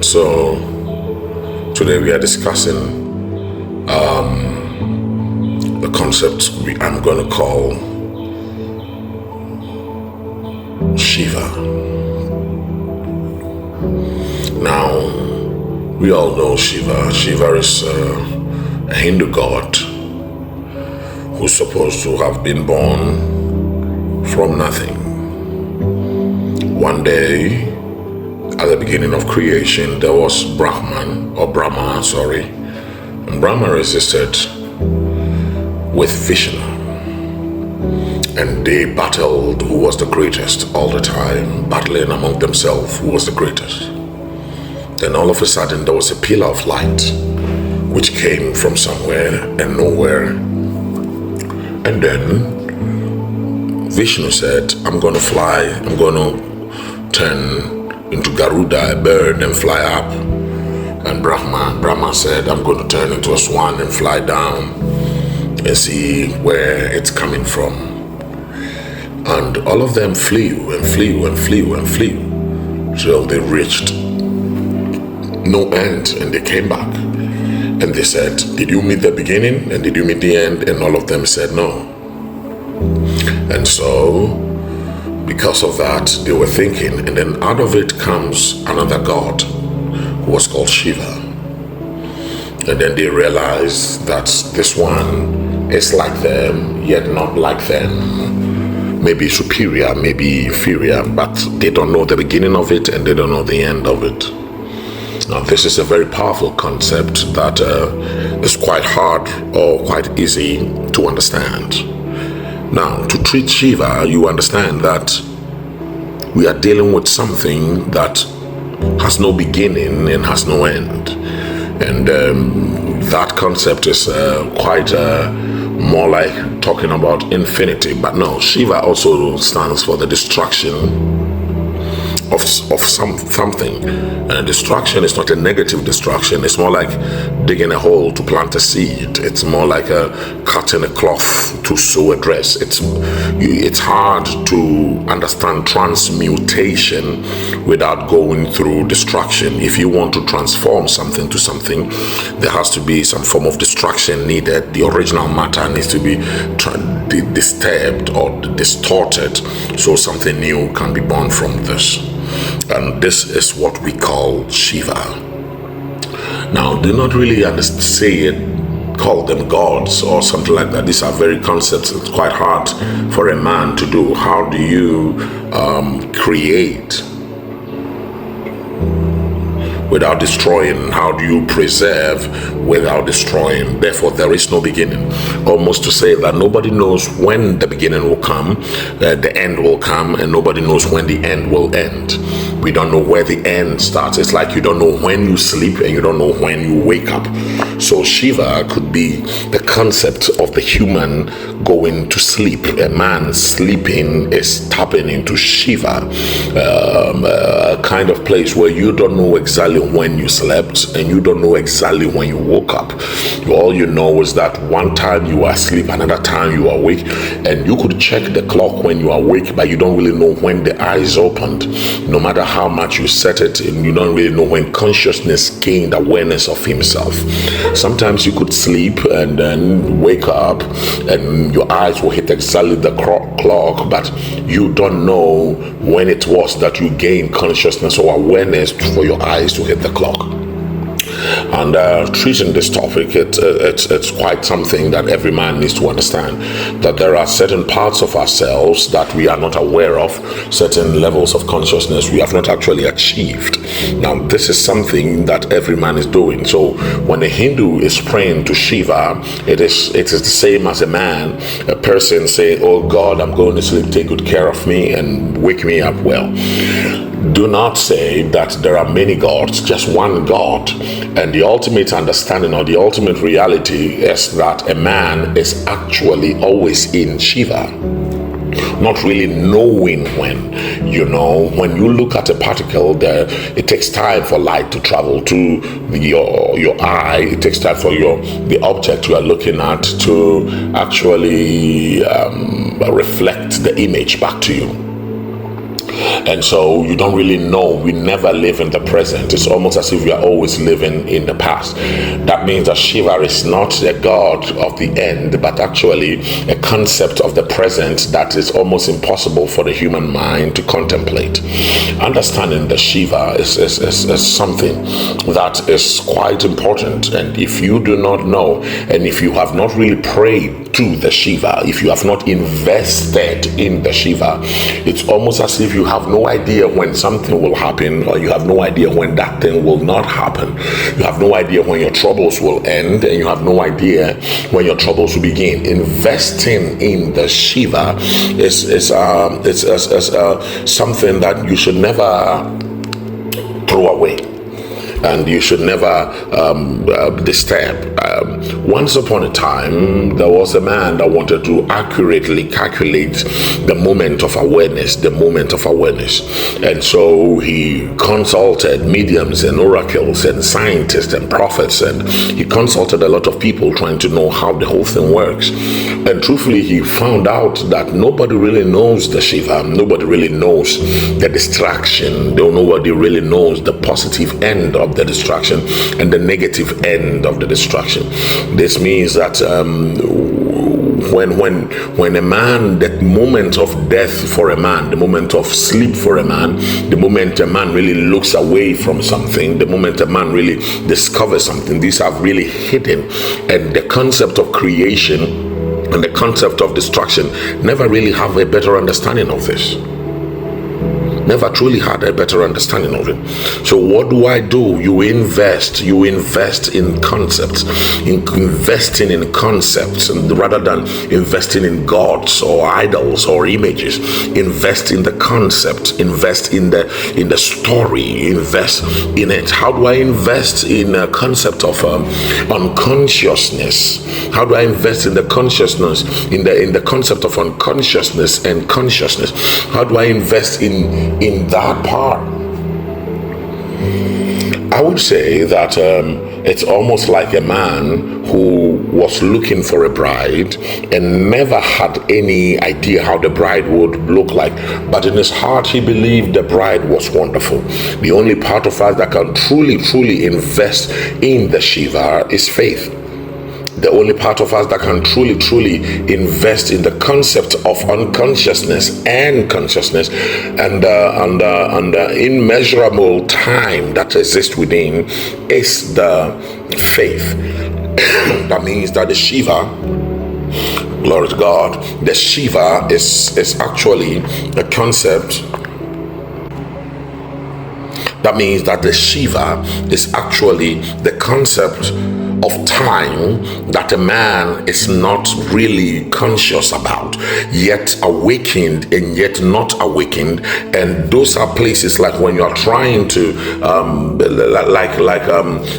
So today we are discussing the concept I'm going to call Shiva. Now, we all know Shiva. Shiva is a Hindu god who's supposed to have been born from nothing. One day, at the beginning of creation, there was Brahma, and Brahma resisted with Vishnu, and they battled who was the greatest all the time, battling among themselves who was the greatest. Then all of a sudden there was a pillar of light which came from somewhere and nowhere, and then Vishnu said, I'm going to fly, I'm going to turn into Garuda, a bird, and fly up. And Brahma said, I'm going to turn into a swan and fly down and see where it's coming from. And all of them flew and flew and flew and flew till they reached no end, and they came back. And they said, did you meet the beginning and did you meet the end? And all of them said no. And so, because of that, they were thinking, and then out of it comes another god who was called Shiva. And then they realized that this one is like them, yet not like them. Maybe superior, maybe inferior, but they don't know the beginning of it and they don't know the end of it. Now, this is a very powerful concept that is quite hard or quite easy to understand. Now, to treat Shiva, you understand that we are dealing with something that has no beginning and has no end. And that concept is quite more like talking about infinity. But no, Shiva also stands for the destruction of something. And destruction is not a negative destruction. It's more like digging a hole to plant a seed. It's more like cutting a cloth to sew a dress. It's hard to understand transmutation without going through destruction. If you want to transform something to something, there has to be some form of destruction needed. The original matter needs to be disturbed or distorted so something new can be born from this. And this is what we call Shiva. Now, do not really call them gods or something like that. These are very concepts. It's quite hard for a man to do. How do you create without destroying? How do you preserve without destroying? Therefore, there is no beginning. Almost to say that nobody knows when the beginning will come, the end will come, and nobody knows when the end will end. We don't know where the end starts. It's like you don't know when you sleep and you don't know when you wake up. So Shiva could be the concept of the human going to sleep. A man sleeping is tapping into Shiva, a kind of place where you don't know exactly when you slept and you don't know exactly when you woke up. All you know is that one time you are asleep, another time you are awake, and you could check the clock when you are awake, but you don't really know when the eyes opened, no matter how much you set it, and you don't really know when consciousness gained awareness of himself. Sometimes you could sleep and then wake up and your eyes will hit exactly the clock, but you don't know when it was that you gained consciousness or awareness for your eyes to hit the clock. And treating this topic, it's quite something that every man needs to understand, that there are certain parts of ourselves that we are not aware of, certain levels of consciousness we have not actually achieved. Now, this is something that every man is doing. So when a Hindu is praying to Shiva, it is the same as a person saying, oh God, I'm going to sleep, take good care of me and wake me up well. Do not say that there are many gods, just one God. And the ultimate understanding or the ultimate reality is that a man is actually always in Shiva. Not really knowing when. When you look at a particle, it takes time for light to travel to your eye. It takes time for the object you are looking at to actually reflect the image back to you. And so you don't really know. We never live in the present. It's almost as if we are always living in the past. That means that Shiva is not a god of the end, but actually a concept of the present that is almost impossible for the human mind to contemplate. Understanding the Shiva is something that is quite important. And if you do not know, and if you have not really prayed to the Shiva, if you have not invested in the Shiva, it's almost as if you have no idea when something will happen, or you have no idea when that thing will not happen. You have no idea when your troubles will end, and you have no idea when your troubles will begin. Investing in the Shiva is something that you should never throw away, and you should never disturb. Once upon a time, there was a man that wanted to accurately calculate the moment of awareness, And so he consulted mediums and oracles and scientists and prophets, and he consulted a lot of people trying to know how the whole thing works. And truthfully, he found out that nobody really knows the Shiva. Nobody really knows the distraction. Nobody really knows the positive end of the distraction and the negative end of the distraction. This means that when a man, the moment of death for a man, the moment of sleep for a man, the moment a man really looks away from something, the moment a man really discovers something, these are really hidden. And the concept of creation and the concept of destruction never really have a better understanding of this. Never truly had a better understanding of it. So what do? You invest in concepts, investing in concepts, and rather than investing in gods or idols or images. Invest in the concept, invest in the story, invest in it. How do I invest in a concept of unconsciousness? How do I invest in the consciousness, in the concept of unconsciousness and consciousness? How do I invest in that part? I would say that it's almost like a man who was looking for a bride and never had any idea how the bride would look like, but in his heart he believed the bride was wonderful. The only part of us that can truly invest in the Shiva is faith. The only part of us that can truly invest in the concept of unconsciousness and consciousness and immeasurable time that exists within is the faith. That means that the Shiva, glory to God, the Shiva is actually a concept. That means that the Shiva is actually the concept of time that a man is not really conscious about, yet awakened and yet not awakened. And those are places like when you are trying to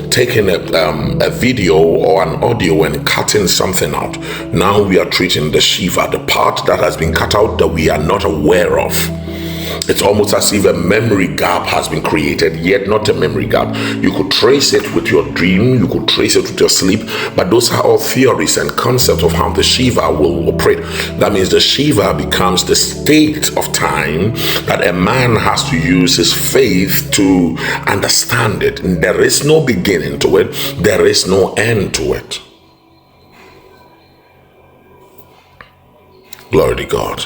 taking a video or an audio and cutting something out. Now we are treating the Shiva, the part that has been cut out that we are not aware of. It's almost as if a memory gap has been created, yet not a memory gap. You could trace it with your dream, you could trace it with your sleep, but those are all theories and concepts of how the Shiva will operate. That means the Shiva becomes the state of time that a man has to use his faith to understand it. And there is no beginning to it, there is no end to it. Glory to God.